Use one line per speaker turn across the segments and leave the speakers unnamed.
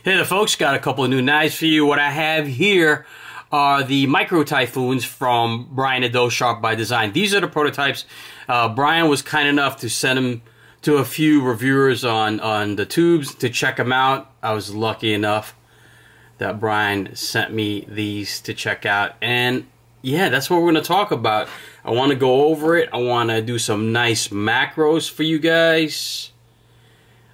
Hey there folks, got a couple of new knives for you. What I have here are the Micro Typhoons from Brian at Dough Sharp by Design. These are the prototypes. Brian was kind enough to send them to a few reviewers on the tubes to check them out. I was lucky enough that Brian sent me these to check out. And yeah, that's what we're going to talk about. I want to go over it. I want to do some nice macros for you guys.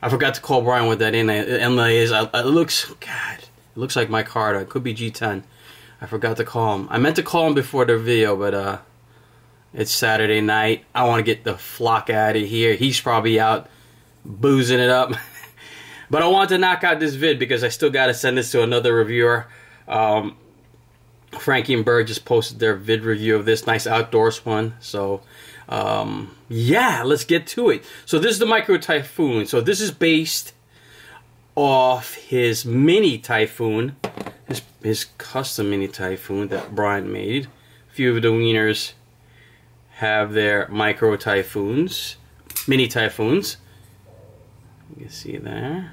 I forgot to call Brian what that inlay is. It looks like my card. It could be G10. I forgot to call him. I meant to call him before the video, but it's Saturday night. I want to get the flock out of here. He's probably out boozing it up. But I want to knock out this vid because I still got to send this to another reviewer. Frankie and Bird just posted their vid review of this nice outdoors one. So yeah, let's get to it. So this is the Micro Typhoon. So this is based off his mini Typhoon, his custom mini Typhoon that Brian made. A few of the wieners have their Micro Typhoons, mini Typhoons. You can see there.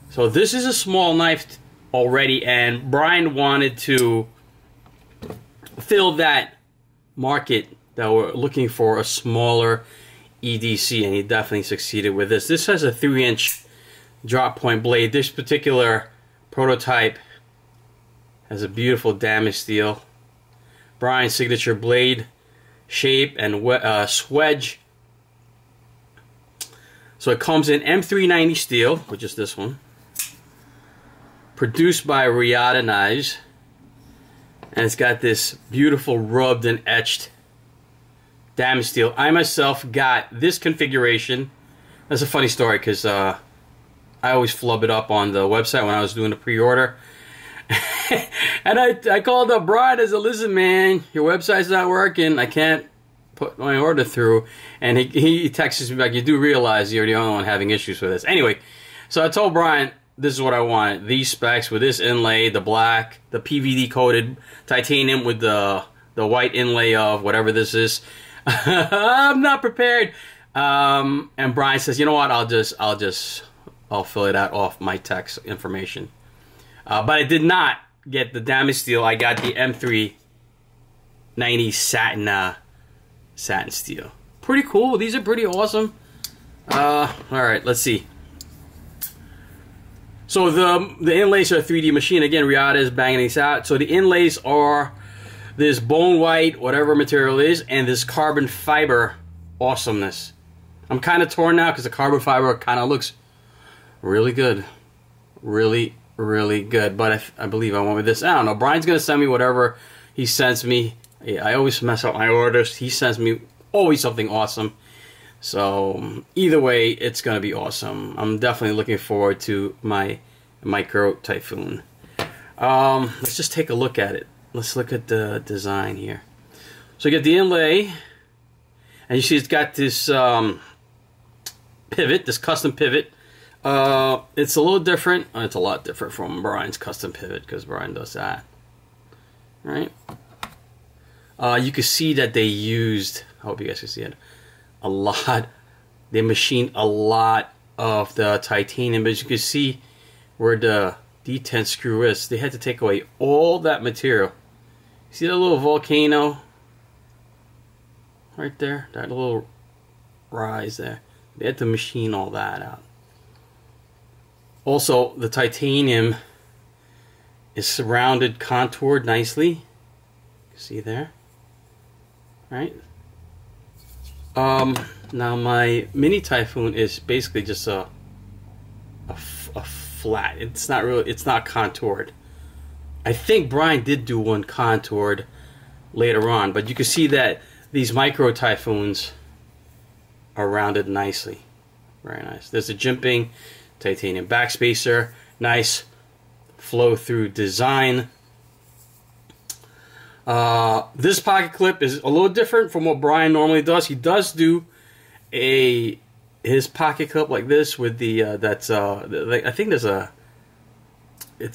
So this is a small knife already, and Brian wanted to fill that market that we're looking for a smaller EDC, and he definitely succeeded with this. This has a 3-inch drop point blade. This particular prototype has a beautiful damage steel. Brian's signature blade shape and swedge. So it comes in M390 steel, which is this one. Produced by Riata Knives. And it's got this beautiful rubbed and etched damage steel. I myself got this configuration. That's a funny story because I always flub it up on the website when I was doing the pre-order. And I called up Brian. I said, listen man, your website's not working. I can't put my order through. And he texts me back, you do realize you're the only one having issues with this. Anyway, so I told Brian, this is what I wanted. These specs with this inlay, the black, the PVD coated titanium with the white inlay of whatever this is. I'm not prepared. And Brian says, you know what? I'll fill it out off my text information. But I did not get the damage steel. I got the M390 satin steel. Pretty cool. These are pretty awesome. All right, let's see. So the inlays are a 3D machine. Again, Riata is banging these out. So the inlays are this bone white, whatever material it is, and this carbon fiber awesomeness. I'm kind of torn now because the carbon fiber kind of looks really good. Really, really good. But I believe I went with this. I don't know. Brian's going to send me whatever he sends me. I always mess up my orders. He sends me always something awesome. So either way, it's going to be awesome. I'm definitely looking forward to my Micro Typhoon. Let's just take a look at it. Let's look at the design here. So you get the inlay, and you see it's got this pivot, this custom pivot. It's a little different. It's a lot different from Brian's custom pivot because Brian does that. Right? You can see that they used, I hope you guys can see it, a lot. They machined a lot of the titanium, but as you can see where the detent screw is, they had to take away all that material. See that little volcano right there? That little rise there. They had to machine all that out. Also, the titanium is surrounded, contoured nicely. See there? Right? Now my mini Typhoon is basically just a flat. It's not really, it's not contoured. I think Brian did do one contoured later on, but you can see that these Micro Typhoons are rounded nicely. Very nice. There's a jimping, titanium backspacer, nice flow through design. This pocket clip is a little different from what Brian normally does. He does do his pocket clip like this with the I think there's a, I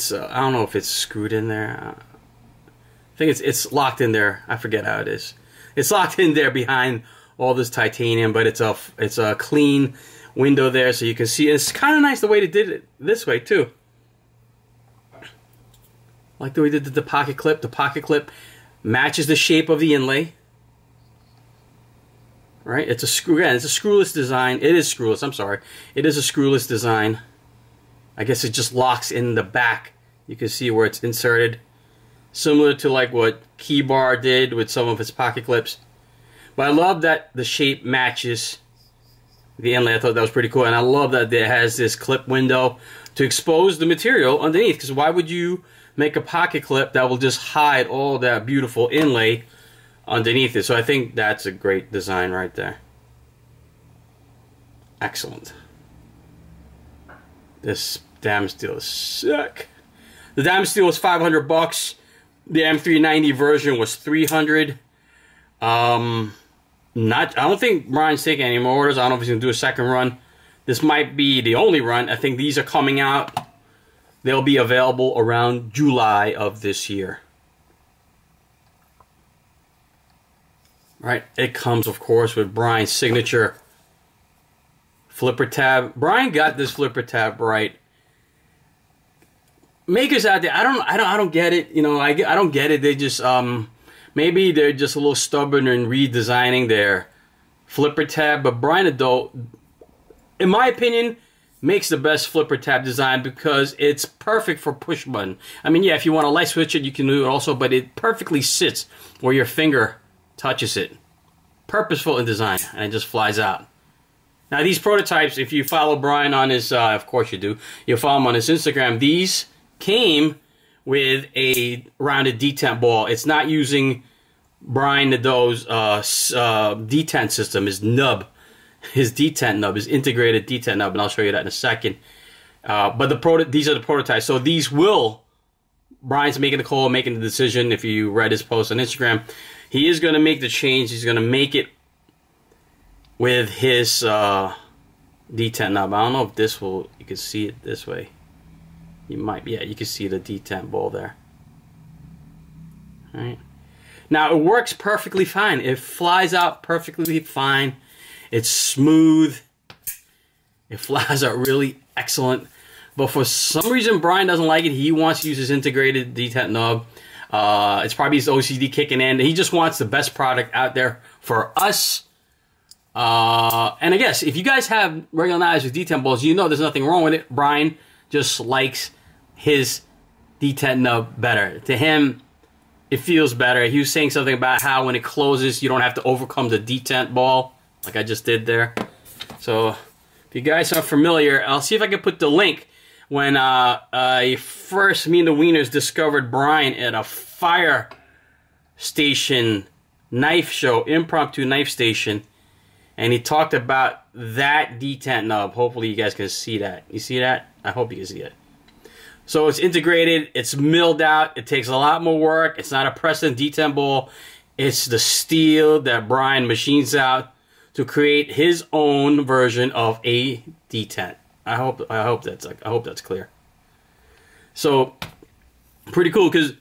don't know if it's screwed in there. I think it's locked in there. I forget how it is. It's locked in there behind all this titanium, but it's a clean window there so you can see. It's kind of nice the way they did it this way too. Like the way they did the pocket clip. The pocket clip matches the shape of the inlay. Right? It's a screw. Again, it's a screwless design. It is screwless. I'm sorry. It is a screwless design. I guess it just locks in the back. You can see where it's inserted. Similar to like what Key Bar did with some of its pocket clips. But I love that the shape matches the inlay. I thought that was pretty cool. And I love that it has this clip window to expose the material underneath. Because why would you make a pocket clip that will just hide all that beautiful inlay underneath it? So I think that's a great design right there. Excellent. This damn steel is sick. The damn steel was $500. The M390 version was $300. I don't think Brian's taking any more orders. I don't know if he's gonna do a second run. This might be the only run. I think these are coming out. They'll be available around July of this year. Right, it comes, of course, with Brian's signature flipper tab. Brian got this flipper tab right. Makers out there, I don't get it. You know, I don't get it. They just maybe they're just a little stubborn in redesigning their flipper tab. But Brian Adult, in my opinion, makes the best flipper tab design because it's perfect for push button. I mean, yeah, if you want to light switch it, you can do it also, but it perfectly sits where your finger touches it. Purposeful in design, and it just flies out. Now these prototypes, if you follow Brian on his, of course you do, you'll follow him on his Instagram, these came with a rounded detent ball. It's not using Brian Nadeau's detent system, his nub, his detent nub, his integrated detent nub, and I'll show you that in a second. But these are the prototypes. So these will, Brian's making the call, making the decision. If you read his post on Instagram, he is going to make the change. He's going to make it with his detent knob. I don't know if this will, you can see it this way. You might, yeah, you can see the detent ball there. All right. Now it works perfectly fine. It flies out perfectly fine. It's smooth. It flies out really excellent. But for some reason, Brian doesn't like it. He wants to use his integrated detent knob. It's probably his OCD kicking in. He just wants the best product out there for us. And I guess if you guys have regular knives with detent balls, you know there's nothing wrong with it. Brian just likes his detent nub better. To him, it feels better. He was saying something about how when it closes, you don't have to overcome the detent ball, like I just did there. So if you guys are familiar, I'll see if I can put the link. When first me and the Wieners discovered Brian at a fire station knife show, impromptu knife station, and he talked about that detent nub. Hopefully you guys can see that. You see that? I hope you can see it. So it's integrated, it's milled out, it takes a lot more work. It's not a press-in detent ball. It's the steel that Brian machines out to create his own version of a detent. I hope that's clear. So pretty cool, because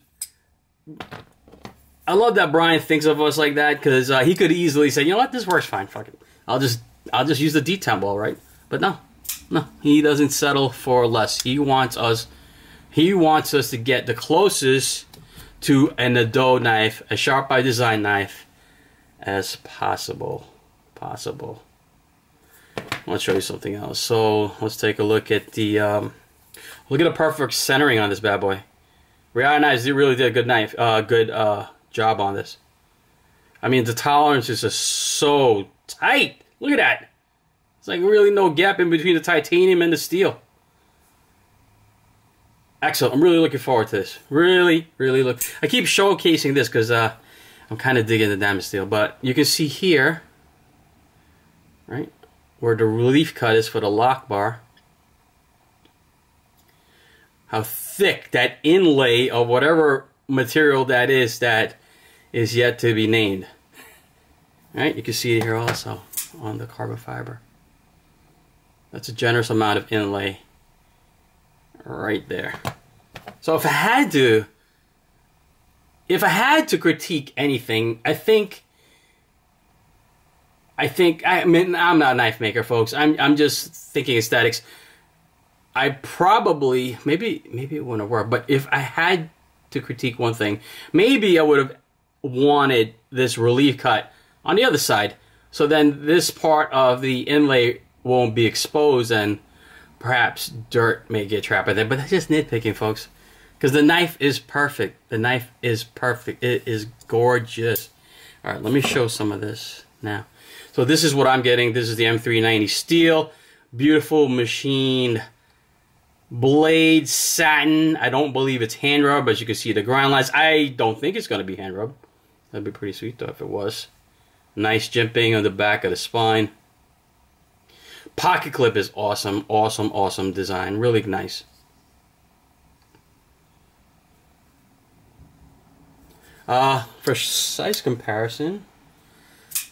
I love that Brian thinks of us like that, because he could easily say, you know what, this works fine, fuck it. I'll just use the detent ball, right? But no, he doesn't settle for less. He wants us to get the closest to a Nadeau knife, a Sharp by Design knife, as possible. Let's show you something else. So let's take a look at the look at the perfect centering on this bad boy. Real Knives really did a good job on this. I mean, the tolerances are so tight. Look at that. It's like really no gap in between the titanium and the steel. Excellent. I'm really looking forward to this. Really look. I keep showcasing this because I'm kind of digging the damn steel. But you can see here, right, where the relief cut is for the lock bar, how thick that inlay of whatever material that is yet to be named. Right, you can see it here also on the carbon fiber. That's a generous amount of inlay right there. So if I had to critique anything, I think I think, I mean, I'm not a knife maker, folks. I'm just thinking aesthetics. I probably, maybe it wouldn't work, but if I had to critique one thing, maybe I would have wanted this relief cut on the other side. So then this part of the inlay won't be exposed and perhaps dirt may get trapped in there. But that's just nitpicking, folks. Because the knife is perfect. The knife is perfect. It is gorgeous. All right, let me show some of this now. So this is what I'm getting. This is the M390 steel. Beautiful machined blade satin. I don't believe it's hand rubbed, but you can see the grind lines. I don't think it's going to be hand rubbed. That'd be pretty sweet though if it was. Nice jimping on the back of the spine. Pocket clip is awesome, awesome, awesome design. Really nice. For size comparison,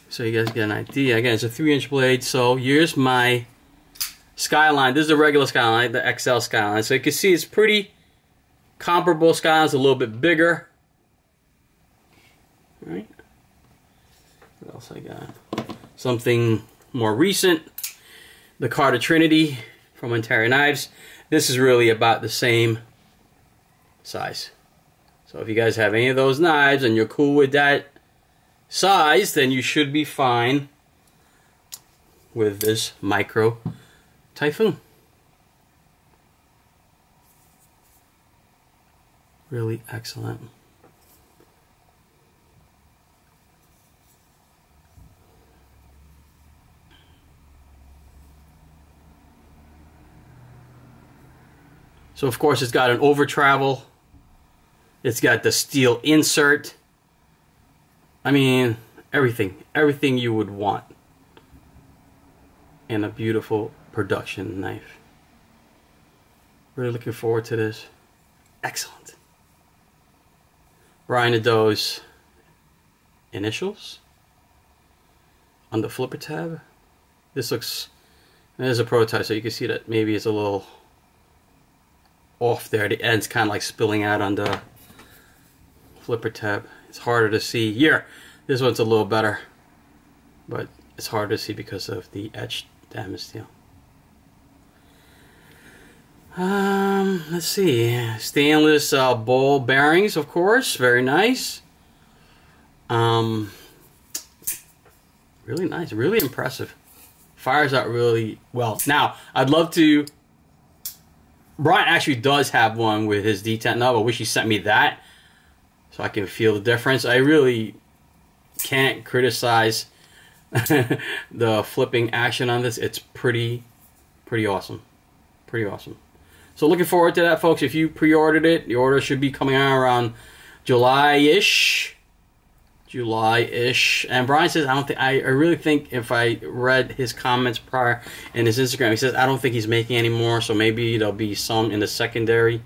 so you guys get an idea. Again, it's a 3-inch blade. So here's my Skyline. This is the regular Skyline, the XL Skyline. So you can see it's pretty comparable. Skyline's a little bit bigger. All right. What else I got? Something more recent. The Carter Trinity from Ontario Knives. This is really about the same size. So if you guys have any of those knives and you're cool with that size, then you should be fine with this micro Typhoon. Really excellent. So of course it's got an over travel. It's got the steel insert. I mean, everything you would want in a beautiful production knife. Really looking forward to this. Excellent. Brian Nadeau's initials on the flipper tab. This looks, there's a prototype, so you can see that maybe it's a little off there. The end's kind of like spilling out on the flipper tab. It's harder to see. Here, this one's a little better, but it's hard to see because of the etched diamond steel. Let's see. Stainless ball bearings, of course. Very nice. Really nice. Really impressive. Fires out really well. Now, I'd love to... Brian actually does have one with his Detent nub. I wish he sent me that so I can feel the difference. I really can't criticize the flipping action on this. It's pretty awesome. Pretty awesome. So looking forward to that, folks. If you pre-ordered it, the order should be coming out around July-ish. And Brian says, I really think if I read his comments prior in his Instagram, he says, I don't think he's making any more, so maybe there'll be some in the secondary.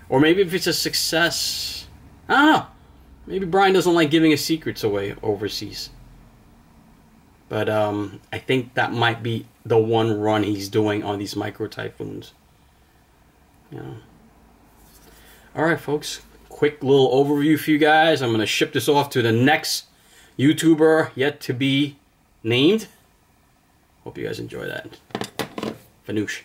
Or maybe if it's a success, I don't know. Maybe Brian doesn't like giving his secrets away overseas. But I think that might be the one run he's doing on these micro Typhoons. Yeah. Alright, folks. Quick little overview for you guys. I'm going to ship this off to the next YouTuber yet to be named. Hope you guys enjoy that. Fanoosh.